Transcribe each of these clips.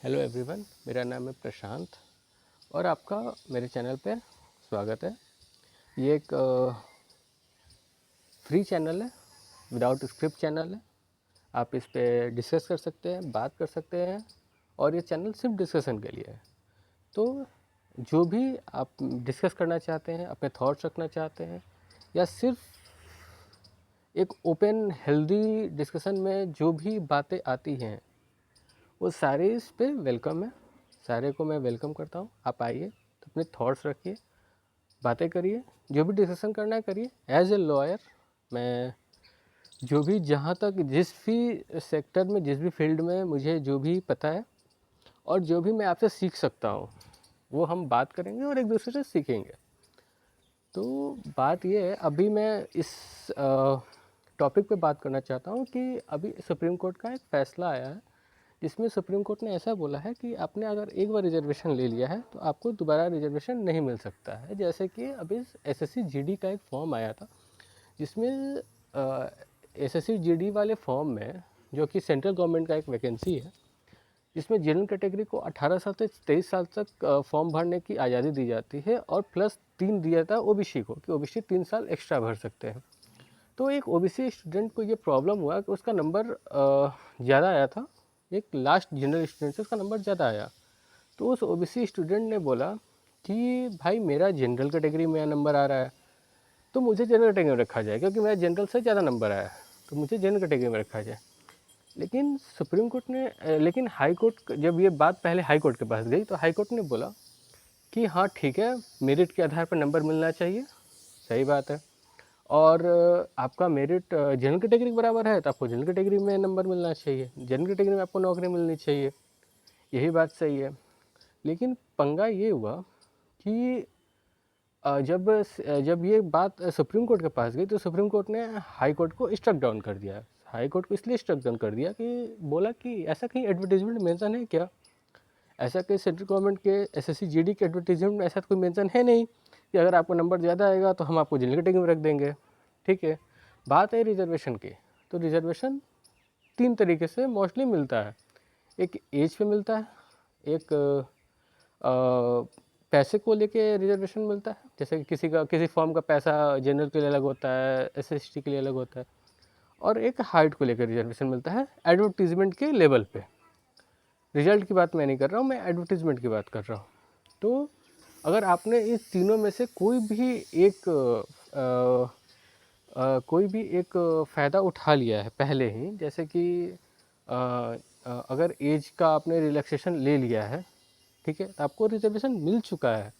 Hello everyone, मेरा नाम है प्रशांत और आपका मेरे चैनल पे स्वागत है। ये एक फ्री चैनल है, विदाउट स्क्रिप्ट चैनल है। आप इस पे डिस्कस कर सकते हैं, बात कर सकते हैं और ये चैनल सिर्फ डिस्कशन के लिए है। तो जो भी आप डिस्कस करना चाहते हैं, अपने थॉट्स रखना चाहते हैं या सिर्फ एक ओपन हेल्दी डिस्कशन में जो भी बातें आती हैं वो सारे इस पे वेलकम है। सारे को मैं वेलकम करता हूँ। आप आइए, तो अपने थॉट्स रखिए, बातें करिए, जो भी डिस्कशन करना है करिए। एज ए लॉयर मैं जो भी जहाँ तक जिस भी सेक्टर में, जिस भी फील्ड में मुझे जो भी पता है और जो भी मैं आपसे सीख सकता हूँ वो हम बात करेंगे और एक दूसरे से सीखेंगे। तो बात ये है, अभी मैं इस टॉपिक पे बात करना चाहता हूँ कि अभी सुप्रीम कोर्ट का एक फ़ैसला आया है जिसमें सुप्रीम कोर्ट ने ऐसा बोला है कि आपने अगर एक बार रिजर्वेशन ले लिया है तो आपको दोबारा रिजर्वेशन नहीं मिल सकता है। जैसे कि अभी एसएससी जीडी का एक फॉर्म आया था जिसमें एसएससी जीडी वाले फॉर्म में, जो कि सेंट्रल गवर्नमेंट का एक वैकेंसी है, जिसमें जनरल कैटेगरी को 18 साल से 23 साल तक फॉर्म भरने की आज़ादी दी जाती है और प्लस 3 दिया था ओबीसी को कि ओबीसी 3 साल एक्स्ट्रा भर सकते हैं। तो एक ओबीसी स्टूडेंट को ये प्रॉब्लम हुआ कि उसका नंबर ज़्यादा आया था, एक लास्ट जनरल स्टूडेंट से उसका नंबर ज़्यादा आया। तो उस ओबीसी स्टूडेंट ने बोला कि भाई मेरा जनरल कैटेगरी में नंबर आ रहा है तो मुझे जनरल कैटेगरी में रखा जाए, क्योंकि मेरा जनरल से ज़्यादा नंबर आया है तो मुझे जनरल कैटेगरी में रखा जाए। लेकिन सुप्रीम कोर्ट ने लेकिन हाई कोर्ट, जब ये बात पहले हाई कोर्ट के पास गई तो हाई कोर्ट ने बोला कि हाँ ठीक है, मेरिट के आधार पर नंबर मिलना चाहिए, सही बात है। और आपका मेरिट जनरल कैटेगरी के बराबर है तो आपको जनरल कैटेगरी में नंबर मिलना चाहिए, जनरल कैटेगरी में आपको नौकरी मिलनी चाहिए, यही बात सही है। लेकिन पंगा ये हुआ कि जब ये बात सुप्रीम कोर्ट के पास गई तो सुप्रीम कोर्ट ने हाई कोर्ट को स्ट्रक डाउन कर दिया। हाई कोर्ट को इसलिए स्ट्रक डाउन कर दिया कि बोला कि ऐसा कहीं एडवर्टीजमेंट मेंशन है क्या, ऐसा कहीं सेंट्रल गवर्नमेंट के एसएससी जीडी के एडवर्टीजमेंट में ऐसा कोई मेंशन है नहीं कि अगर आपको नंबर ज़्यादा आएगा तो हम आपको जनरल कैटेगरी में रख देंगे। ठीक है, बात है रिजर्वेशन की, तो रिजर्वेशन 3 तरीके से मोस्टली मिलता है। एक एज पे मिलता है, एक पैसे को लेके रिजर्वेशन मिलता है, जैसे कि किसी फॉर्म का पैसा जनरल के लिए अलग होता है, एसएसटी के लिए अलग होता है, और एक हाइट को लेकर रिजर्वेशन मिलता है एडवर्टीजमेंट के लेवल पे। रिजल्ट की बात मैं नहीं कर रहा हूँ, मैं एडवर्टीजमेंट की बात कर रहा हूँ। तो अगर आपने इस तीनों में से कोई भी एक फ़ायदा उठा लिया है पहले ही, जैसे कि अगर एज का आपने रिलैक्सेशन ले लिया है, ठीक है, तो आपको रिजर्वेशन मिल चुका है।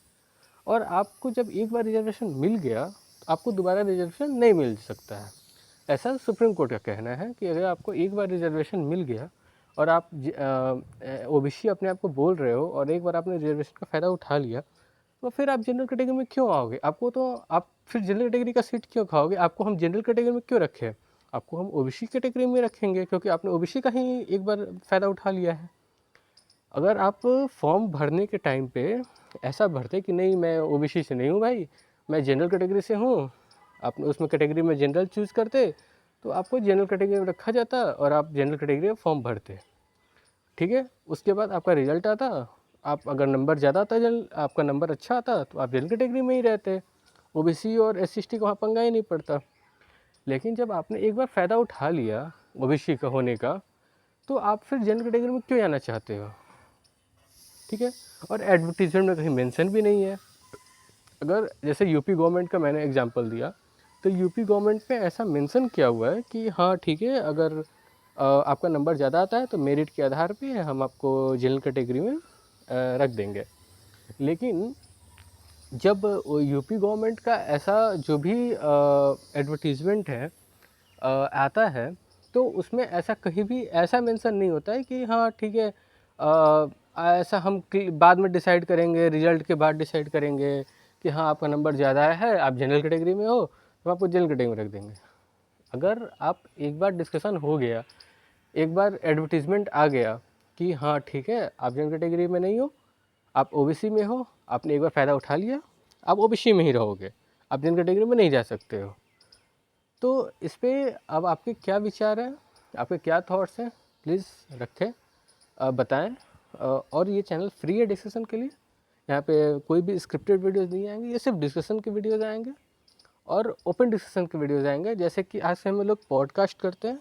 और आपको जब एक बार रिजर्वेशन मिल गया तो आपको दोबारा रिजर्वेशन नहीं मिल सकता है, ऐसा सुप्रीम कोर्ट का कहना है कि अगर आपको एक बार रिजर्वेशन मिल गया और आप ओबीसी अपने आप को बोल रहे हो और एक बार आपने रिजर्वेशन का फ़ायदा उठा लिया तो फिर आप जनरल कैटेगरी में क्यों आओगे? आपको तो आप फिर जनरल कैटेगरी का सीट क्यों खाओगे? आपको हम जनरल कैटेगरी में क्यों रखें? आपको हम ओबीसी कैटेगरी में रखेंगे क्योंकि आपने ओबीसी का ही एक बार फ़ायदा उठा लिया है। अगर आप फॉर्म भरने के टाइम पे ऐसा भरते कि नहीं मैं ओबीसी से नहीं हूँ भाई, मैं जनरल कैटेगरी से हूँ, आप उसमें कैटेगरी में जनरल चूज़ करते तो आपको जनरल कैटेगरी में रखा जाता और आप जनरल कैटेगरी में फॉर्म भरते। ठीक है, उसके बाद आपका रिजल्ट आता, आप अगर नंबर ज़्यादा आता, आपका नंबर अच्छा आता तो आप जनरल कैटेगरी में ही रहते, ओबीसी और एससी/एसटी का वहाँ पंगा ही नहीं पड़ता। लेकिन जब आपने एक बार फ़ायदा उठा लिया ओबीसी का होने का तो आप फिर जनरल कैटेगरी में क्यों जाना चाहते हो? ठीक है, और एडवर्टीजमेंट में कहीं मेंशन भी नहीं है। अगर जैसे यूपी गवर्नमेंट का मैंने एग्जांपल दिया तो यूपी गवर्नमेंट पे ऐसा मेंशन किया हुआ है कि हाँ ठीक है, अगर आपका नंबर ज़्यादा आता है तो मेरिट के आधार पे हम आपको जनरल कैटेगरी में रख देंगे। लेकिन जब यूपी गवर्नमेंट का ऐसा जो भी एडवर्टीजमेंट है आता है तो उसमें ऐसा कहीं भी ऐसा मेंशन नहीं होता है कि हाँ ठीक है, ऐसा हम बाद में डिसाइड करेंगे, रिजल्ट के बाद डिसाइड करेंगे कि हाँ आपका नंबर ज़्यादा है, आप जनरल कैटेगरी में हो तो आपको जनरल कैटेगरी में रख देंगे। अगर आप एक बार डिस्कशन हो गया, एक बार एडवर्टीजमेंट आ गया कि हाँ ठीक है आप जनरल कैटेगरी में नहीं हो, आप ओबीसी में हो, आपने एक बार फ़ायदा उठा लिया, आप ओबीसी में ही रहोगे, आप जनरल कैटेगरी में नहीं जा सकते हो। तो इस पे अब आपके क्या विचार हैं, आपके क्या थॉट्स हैं, प्लीज़ रखें, बताएं और ये चैनल फ्री है डिस्कशन के लिए। यहाँ पे कोई भी स्क्रिप्टेड वीडियोस नहीं आएंगे, ये सिर्फ डिस्कशन के वीडियोस आएंगे और ओपन डिस्कशन के वीडियोस आएंगे। जैसे कि आज से हम लोग पॉडकास्ट करते हैं,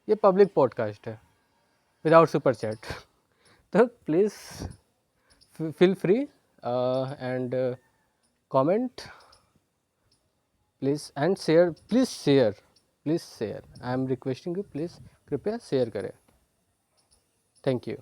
ये पब्लिक पॉडकास्ट है विदाउट सुपर चैट। तो please feel free and comment please and share, please share, I am requesting you, please कृपया शेयर करें। Thank you.